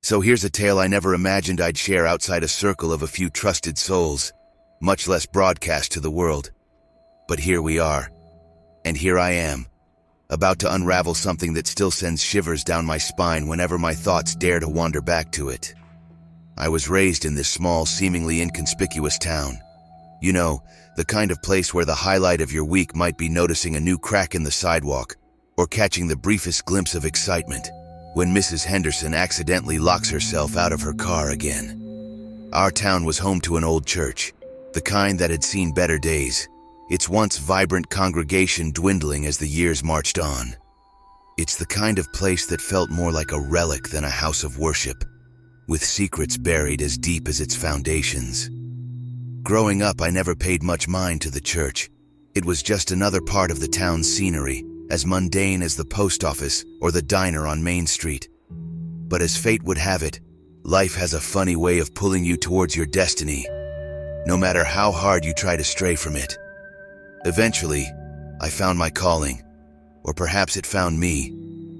So here's a tale I never imagined I'd share outside a circle of a few trusted souls, much less broadcast to the world. But here we are. And here I am, about to unravel something that still sends shivers down my spine whenever my thoughts dare to wander back to it. I was raised in this small, seemingly inconspicuous town. You know, the kind of place where the highlight of your week might be noticing a new crack in the sidewalk or catching the briefest glimpse of excitement when Mrs. Henderson accidentally locks herself out of her car again. Our town was home to an old church, the kind that had seen better days, its once vibrant congregation dwindling as the years marched on. It's the kind of place that felt more like a relic than a house of worship, with secrets buried as deep as its foundations. Growing up, I never paid much mind to the church. It was just another part of the town's scenery, as mundane as the post office or the diner on Main Street. But as fate would have it, life has a funny way of pulling you towards your destiny, no matter how hard you try to stray from it. Eventually, I found my calling, or perhaps it found me,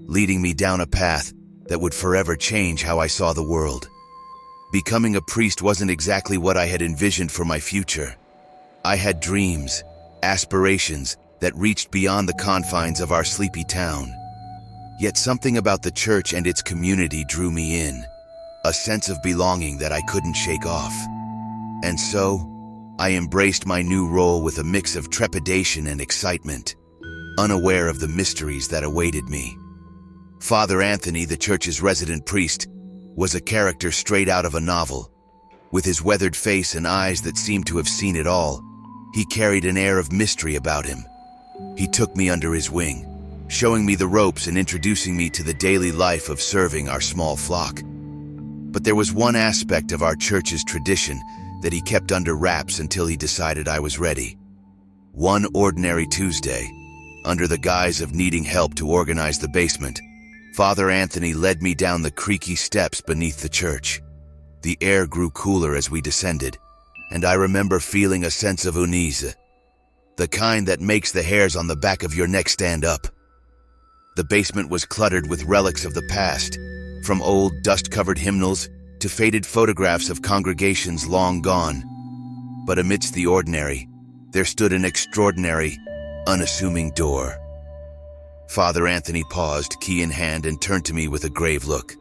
leading me down a path that would forever change how I saw the world. Becoming a priest wasn't exactly what I had envisioned for my future. I had dreams, aspirations that reached beyond the confines of our sleepy town. Yet something about the church and its community drew me in, a sense of belonging that I couldn't shake off. And so, I embraced my new role with a mix of trepidation and excitement, unaware of the mysteries that awaited me. Father Anthony, the church's resident priest, was a character straight out of a novel. With his weathered face and eyes that seemed to have seen it all, he carried an air of mystery about him. He took me under his wing, showing me the ropes and introducing me to the daily life of serving our small flock. But there was one aspect of our church's tradition that he kept under wraps until he decided I was ready. One ordinary Tuesday, under the guise of needing help to organize the basement, Father Anthony led me down the creaky steps beneath the church. The air grew cooler as we descended, and I remember feeling a sense of unease, the kind that makes the hairs on the back of your neck stand up. The basement was cluttered with relics of the past, from old dust-covered hymnals to faded photographs of congregations long gone. But amidst the ordinary, there stood an extraordinary, unassuming door. Father Anthony paused, key in hand, and turned to me with a grave look.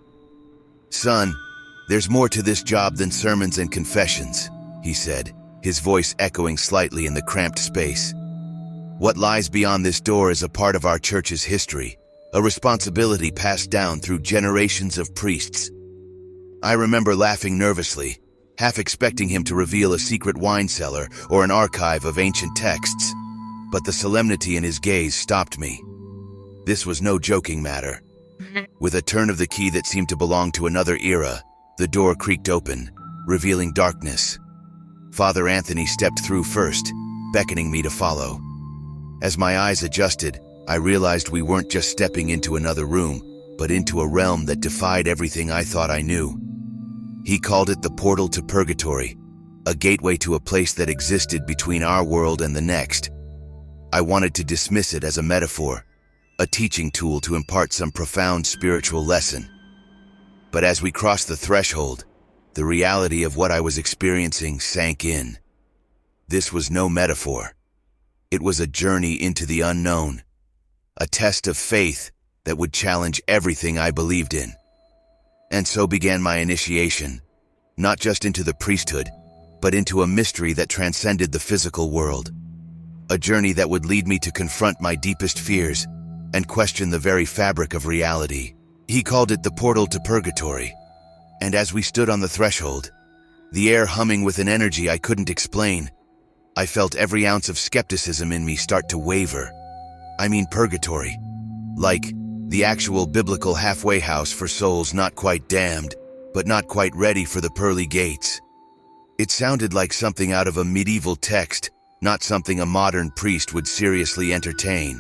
"Son, there's more to this job than sermons and confessions," he said, his voice echoing slightly in the cramped space. "What lies beyond this door is a part of our church's history, a responsibility passed down through generations of priests." I remember laughing nervously, half expecting him to reveal a secret wine cellar or an archive of ancient texts. But the solemnity in his gaze stopped me. This was no joking matter. With a turn of the key that seemed to belong to another era, the door creaked open, revealing darkness. Father Anthony stepped through first, beckoning me to follow. As my eyes adjusted, I realized we weren't just stepping into another room, but into a realm that defied everything I thought I knew. He called it the portal to Purgatory, a gateway to a place that existed between our world and the next. I wanted to dismiss it as a metaphor, a teaching tool to impart some profound spiritual lesson. But as we crossed the threshold, the reality of what I was experiencing sank in. This was no metaphor. It was a journey into the unknown, a test of faith that would challenge everything I believed in. And so began my initiation, not just into the priesthood, but into a mystery that transcended the physical world. A journey that would lead me to confront my deepest fears and question the very fabric of reality. He called it the portal to Purgatory. And as we stood on the threshold, the air humming with an energy I couldn't explain, I felt every ounce of skepticism in me start to waver. I mean purgatory, like the actual biblical halfway house for souls not quite damned, but not quite ready for the pearly gates. It sounded like something out of a medieval text, not something a modern priest would seriously entertain.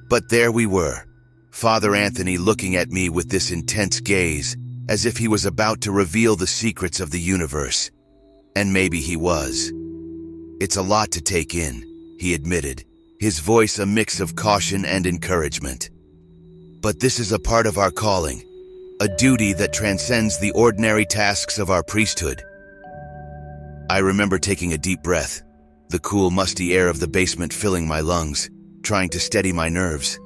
But there we were, Father Anthony looking at me with this intense gaze, as if he was about to reveal the secrets of the universe. And maybe he was. "It's a lot to take in," he admitted, his voice a mix of caution and encouragement. "But this is a part of our calling, a duty that transcends the ordinary tasks of our priesthood. I remember taking a deep breath, the cool, musty air of the basement filling my lungs, trying to steady my nerves.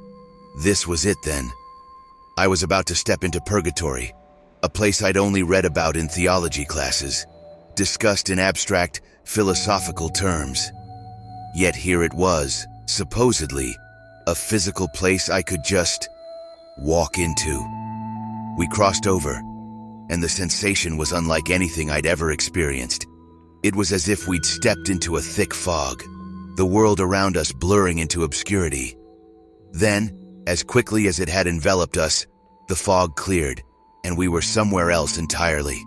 This was it then. I was about to step into Purgatory, a place I'd only read about in theology classes, discussed in abstract, philosophical terms. Yet here it was, supposedly, a physical place I could just walk into. We crossed over, and the sensation was unlike anything I'd ever experienced. It was as if we'd stepped into a thick fog, the world around us blurring into obscurity. Then, as quickly as it had enveloped us, the fog cleared, and we were somewhere else entirely.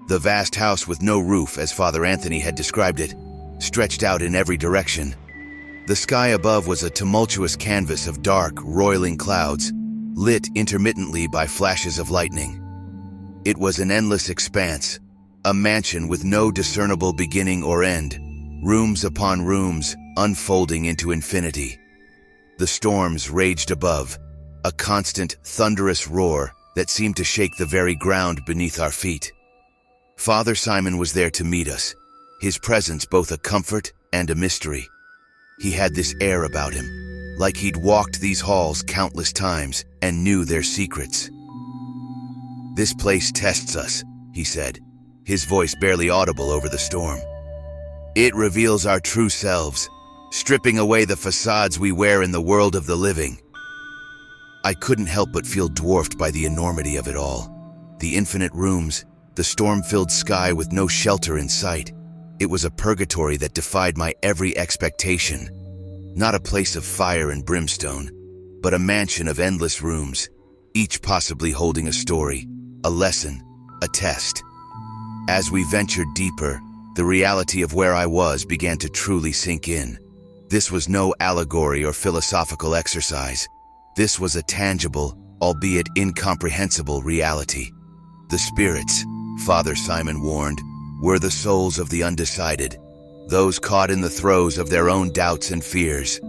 The vast house with no roof, as Father Anthony had described it, stretched out in every direction. The sky above was a tumultuous canvas of dark, roiling clouds, lit intermittently by flashes of lightning. It was an endless expanse, a mansion with no discernible beginning or end, rooms upon rooms unfolding into infinity. The storms raged above, a constant, thunderous roar that seemed to shake the very ground beneath our feet. Father Simon was there to meet us, his presence both a comfort and a mystery. He had this air about him, like he'd walked these halls countless times and knew their secrets. "This place tests us," he said, his voice barely audible over the storm. "It reveals our true selves, stripping away the facades we wear in the world of the living." I couldn't help but feel dwarfed by the enormity of it all. The infinite rooms, the storm-filled sky with no shelter in sight. It was a purgatory that defied my every expectation. Not a place of fire and brimstone, but a mansion of endless rooms, each possibly holding a story, a lesson, a test. As we ventured deeper, the reality of where I was began to truly sink in. This was no allegory or philosophical exercise. This was a tangible, albeit incomprehensible reality. The spirits, Father Simon warned, were the souls of the undecided, those caught in the throes of their own doubts and fears.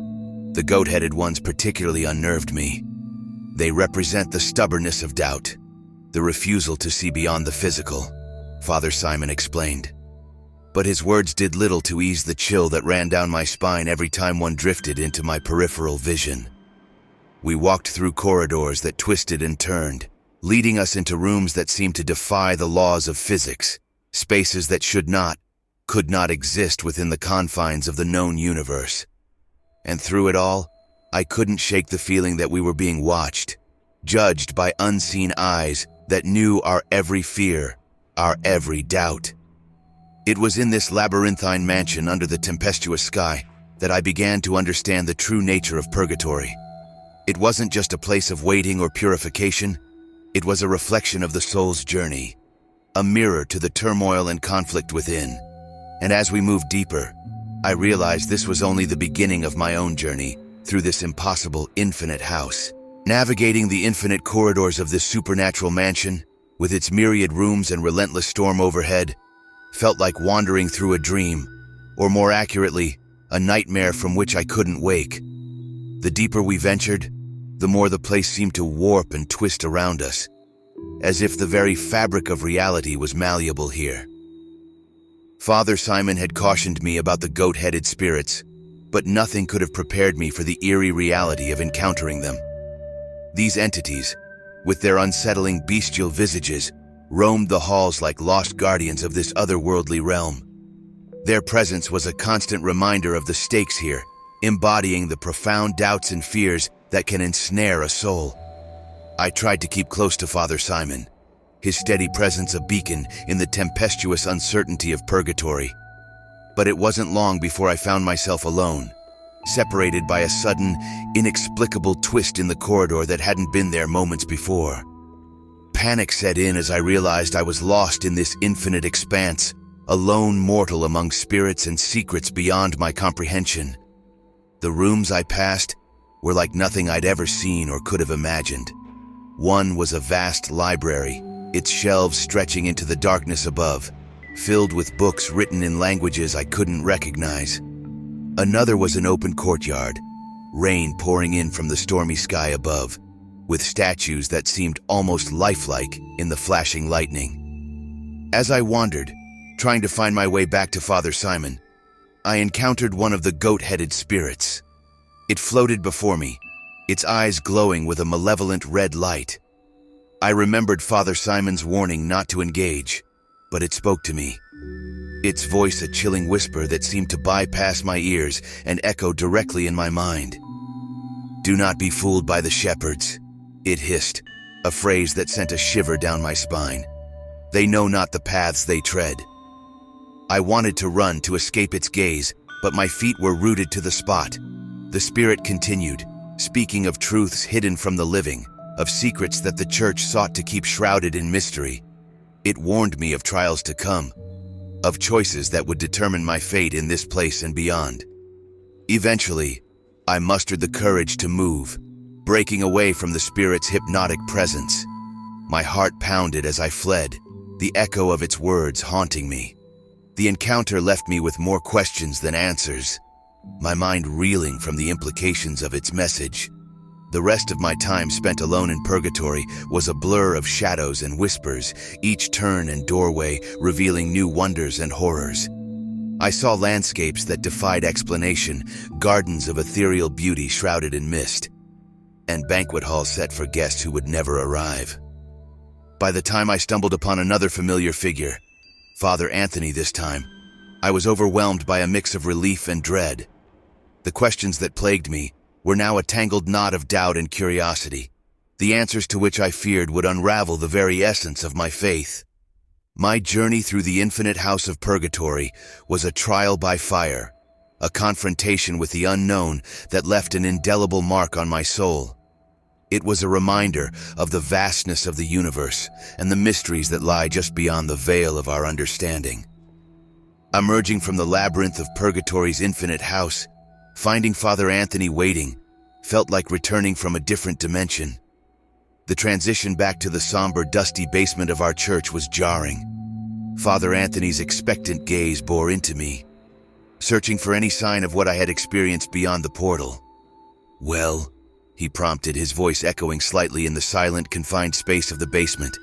The goat-headed ones particularly unnerved me. They represent the stubbornness of doubt, the refusal to see beyond the physical, Father Simon explained. But his words did little to ease the chill that ran down my spine every time one drifted into my peripheral vision. We walked through corridors that twisted and turned, leading us into rooms that seemed to defy the laws of physics, spaces that could not exist within the confines of the known universe. And through it all, I couldn't shake the feeling that we were being watched, judged by unseen eyes that knew our every fear, our every doubt. It was in this labyrinthine mansion under the tempestuous sky that I began to understand the true nature of purgatory. It wasn't just a place of waiting or purification, it was a reflection of the soul's journey, a mirror to the turmoil and conflict within. And as we moved deeper, I realized this was only the beginning of my own journey through this impossible, infinite house. Navigating the infinite corridors of this supernatural mansion, with its myriad rooms and relentless storm overhead, felt like wandering through a dream, or more accurately, a nightmare from which I couldn't wake. The deeper we ventured, the more the place seemed to warp and twist around us, as if the very fabric of reality was malleable here. Father Simon had cautioned me about the goat-headed spirits, but nothing could have prepared me for the eerie reality of encountering them. These entities, with their unsettling bestial visages, roamed the halls like lost guardians of this otherworldly realm. Their presence was a constant reminder of the stakes here, embodying the profound doubts and fears that can ensnare a soul. I tried to keep close to Father Simon, his steady presence a beacon in the tempestuous uncertainty of purgatory. But it wasn't long before I found myself alone, separated by a sudden, inexplicable twist in the corridor that hadn't been there moments before. Panic set in as I realized I was lost in this infinite expanse, a lone mortal among spirits and secrets beyond my comprehension. The rooms I passed were like nothing I'd ever seen or could have imagined. One was a vast library, its shelves stretching into the darkness above, filled with books written in languages I couldn't recognize. Another was an open courtyard, rain pouring in from the stormy sky above, with statues that seemed almost lifelike in the flashing lightning. As I wandered, trying to find my way back to Father Simon, I encountered one of the goat-headed spirits. It floated before me, its eyes glowing with a malevolent red light. I remembered Father Simon's warning not to engage, but it spoke to me. Its voice a chilling whisper that seemed to bypass my ears and echo directly in my mind. "Do not be fooled by the shepherds," it hissed, a phrase that sent a shiver down my spine. "They know not the paths they tread." I wanted to run to escape its gaze, but my feet were rooted to the spot. The spirit continued, speaking of truths hidden from the living, of secrets that the church sought to keep shrouded in mystery. It warned me of trials to come, of choices that would determine my fate in this place and beyond. Eventually, I mustered the courage to move, breaking away from the spirit's hypnotic presence. My heart pounded as I fled, the echo of its words haunting me. The encounter left me with more questions than answers, my mind reeling from the implications of its message. The rest of my time spent alone in Purgatory was a blur of shadows and whispers, each turn and doorway revealing new wonders and horrors. I saw landscapes that defied explanation, gardens of ethereal beauty shrouded in mist, and banquet halls set for guests who would never arrive. By the time I stumbled upon another familiar figure, Father Anthony this time, I was overwhelmed by a mix of relief and dread. The questions that plagued me were now a tangled knot of doubt and curiosity, the answers to which I feared would unravel the very essence of my faith. My journey through the infinite house of Purgatory was a trial by fire, a confrontation with the unknown that left an indelible mark on my soul. It was a reminder of the vastness of the universe and the mysteries that lie just beyond the veil of our understanding. Emerging from the labyrinth of Purgatory's infinite house, finding Father Anthony waiting felt like returning from a different dimension. The transition back to the somber, dusty basement of our church was jarring. Father Anthony's expectant gaze bore into me, searching for any sign of what I had experienced beyond the portal. "Well," he prompted, his voice echoing slightly in the silent, confined space of the basement.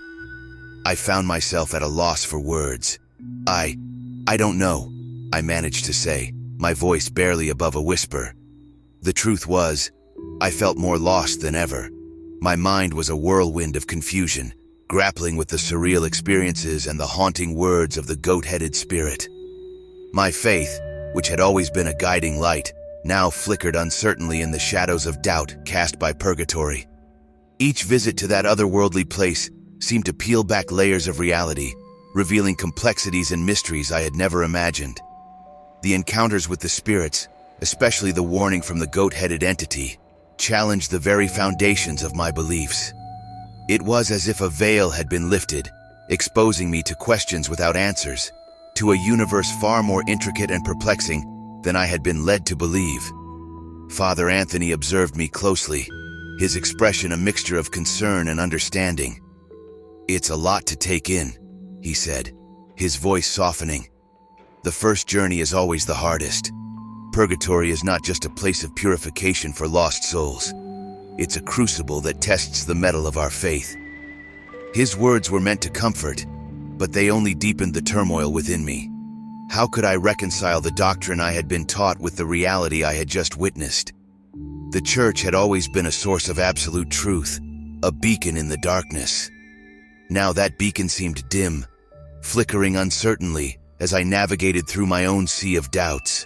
I found myself at a loss for words. I don't know," I managed to say, my voice barely above a whisper. The truth was, I felt more lost than ever. My mind was a whirlwind of confusion, grappling with the surreal experiences and the haunting words of the goat-headed spirit. My faith, which had always been a guiding light, now flickered uncertainly in the shadows of doubt cast by Purgatory. Each visit to that otherworldly place seemed to peel back layers of reality, revealing complexities and mysteries I had never imagined. The encounters with the spirits, especially the warning from the goat-headed entity, challenged the very foundations of my beliefs. It was as if a veil had been lifted, exposing me to questions without answers, to a universe far more intricate and perplexing than I had been led to believe. Father Anthony observed me closely, his expression a mixture of concern and understanding. "It's a lot to take in," he said, his voice softening. "The first journey is always the hardest. Purgatory is not just a place of purification for lost souls. It's a crucible that tests the mettle of our faith." His words were meant to comfort, but they only deepened the turmoil within me. How could I reconcile the doctrine I had been taught with the reality I had just witnessed? The church had always been a source of absolute truth, a beacon in the darkness. Now that beacon seemed dim, flickering uncertainly as I navigated through my own sea of doubts.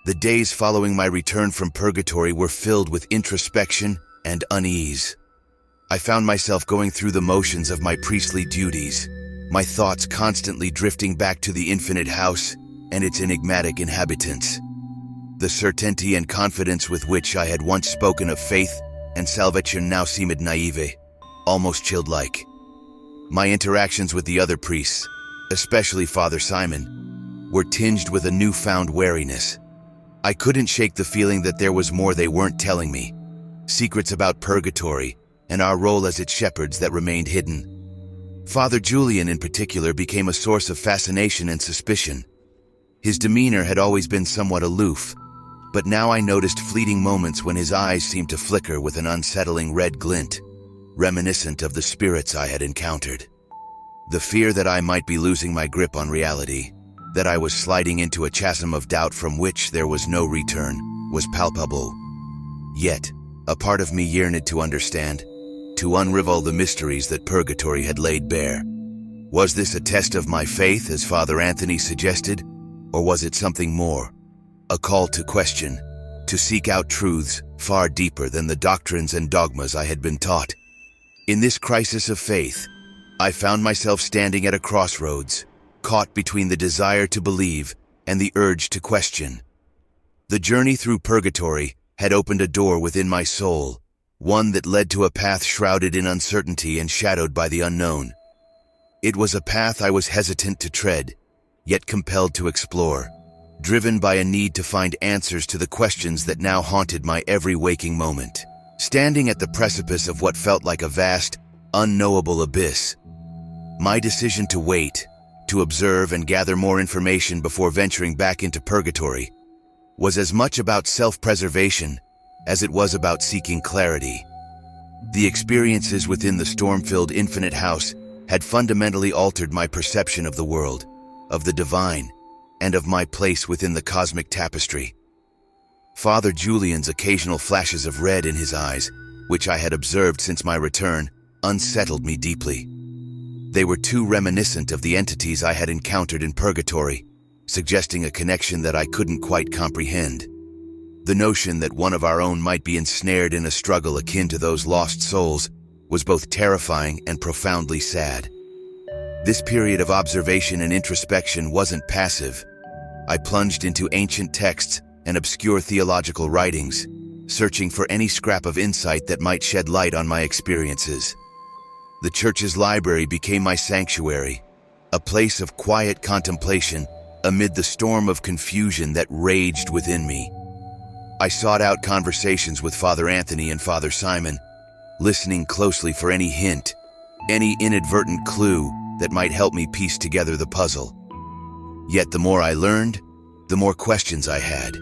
The days following my return from Purgatory were filled with introspection and unease. I found myself going through the motions of my priestly duties, my thoughts constantly drifting back to the infinite house and its enigmatic inhabitants. The certainty and confidence with which I had once spoken of faith and salvation now seemed naive, almost childlike. My interactions with the other priests, especially Father Simon, were tinged with a newfound wariness. I couldn't shake the feeling that there was more they weren't telling me, secrets about Purgatory and our role as its shepherds that remained hidden. Father Julian in particular became a source of fascination and suspicion. His demeanor had always been somewhat aloof, but now I noticed fleeting moments when his eyes seemed to flicker with an unsettling red glint. reminiscent of the spirits I had encountered. The fear that I might be losing my grip on reality, that I was sliding into a chasm of doubt from which there was no return, was palpable. Yet, a part of me yearned to understand, to unravel the mysteries that Purgatory had laid bare. Was this a test of my faith, as Father Anthony suggested, or was it something more? A call to question, to seek out truths far deeper than the doctrines and dogmas I had been taught. In this crisis of faith, I found myself standing at a crossroads, caught between the desire to believe and the urge to question. The journey through Purgatory had opened a door within my soul, one that led to a path shrouded in uncertainty and shadowed by the unknown. It was a path I was hesitant to tread, yet compelled to explore, driven by a need to find answers to the questions that now haunted my every waking moment. Standing at the precipice of what felt like a vast, unknowable abyss, my decision to wait, to observe and gather more information before venturing back into Purgatory, was as much about self-preservation as it was about seeking clarity. The experiences within the storm-filled infinite house had fundamentally altered my perception of the world, of the divine, and of my place within the cosmic tapestry. Father Julian's occasional flashes of red in his eyes, which I had observed since my return, unsettled me deeply. They were too reminiscent of the entities I had encountered in Purgatory, suggesting a connection that I couldn't quite comprehend. The notion that one of our own might be ensnared in a struggle akin to those lost souls was both terrifying and profoundly sad. This period of observation and introspection wasn't passive. I plunged into ancient texts and obscure theological writings, searching for any scrap of insight that might shed light on my experiences. The church's library became my sanctuary, a place of quiet contemplation amid the storm of confusion that raged within me. I sought out conversations with Father Anthony and Father Simon, listening closely for any hint, any inadvertent clue that might help me piece together the puzzle. Yet the more I learned, the more questions I had.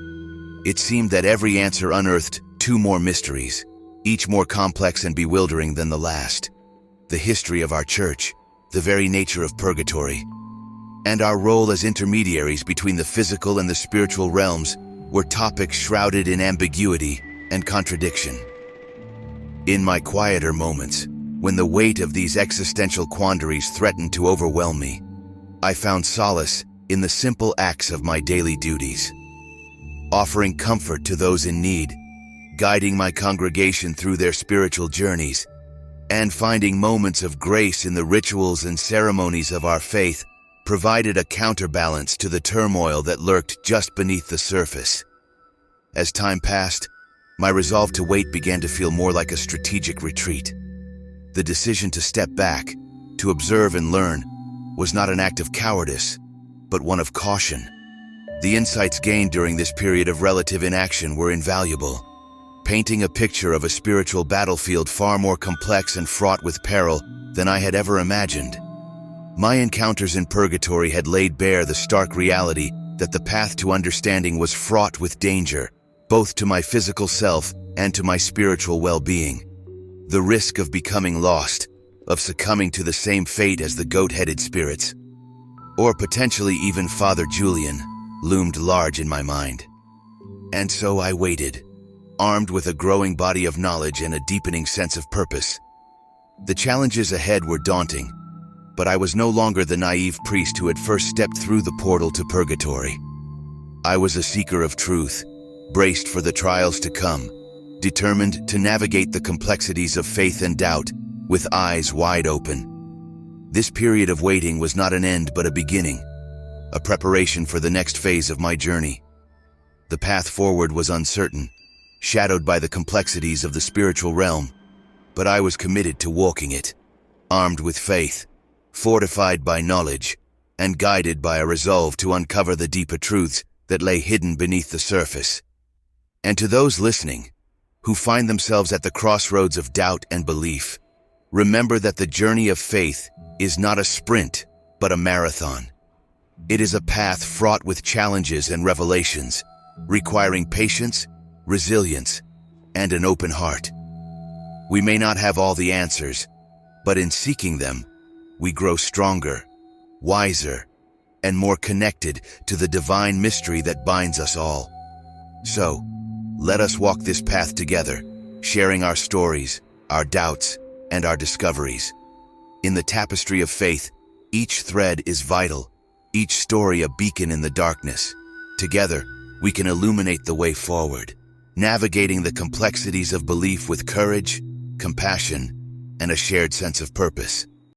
It seemed that every answer unearthed two more mysteries, each more complex and bewildering than the last. The history of our church, the very nature of Purgatory, and our role as intermediaries between the physical and the spiritual realms were topics shrouded in ambiguity and contradiction. In my quieter moments, when the weight of these existential quandaries threatened to overwhelm me, I found solace in the simple acts of my daily duties, offering comfort to those in need, guiding my congregation through their spiritual journeys, and finding moments of grace in the rituals and ceremonies of our faith provided a counterbalance to the turmoil that lurked just beneath the surface. As time passed, my resolve to wait began to feel more like a strategic retreat. The decision to step back, to observe and learn, was not an act of cowardice, but one of caution. The insights gained during this period of relative inaction were invaluable, painting a picture of a spiritual battlefield far more complex and fraught with peril than I had ever imagined. My encounters in Purgatory had laid bare the stark reality that the path to understanding was fraught with danger, both to my physical self and to my spiritual well-being. The risk of becoming lost, of succumbing to the same fate as the goat-headed spirits, or potentially even Father Julian, loomed large in my mind. And so I waited, armed with a growing body of knowledge and a deepening sense of purpose. The challenges ahead were daunting, but I was no longer the naive priest who had first stepped through the portal to Purgatory. I was a seeker of truth, braced for the trials to come, determined to navigate the complexities of faith and doubt with eyes wide open. This period of waiting was not an end but a beginning, a preparation for the next phase of my journey. The path forward was uncertain, shadowed by the complexities of the spiritual realm, but I was committed to walking it, armed with faith, fortified by knowledge, and guided by a resolve to uncover the deeper truths that lay hidden beneath the surface. And to those listening, who find themselves at the crossroads of doubt and belief, remember that the journey of faith is not a sprint, but a marathon. It is a path fraught with challenges and revelations, requiring patience, resilience, and an open heart. We may not have all the answers, but in seeking them, we grow stronger, wiser, and more connected to the divine mystery that binds us all. So, let us walk this path together, sharing our stories, our doubts, and our discoveries. In the tapestry of faith, each thread is vital, each story a beacon in the darkness. Together, we can illuminate the way forward, navigating the complexities of belief with courage, compassion, and a shared sense of purpose.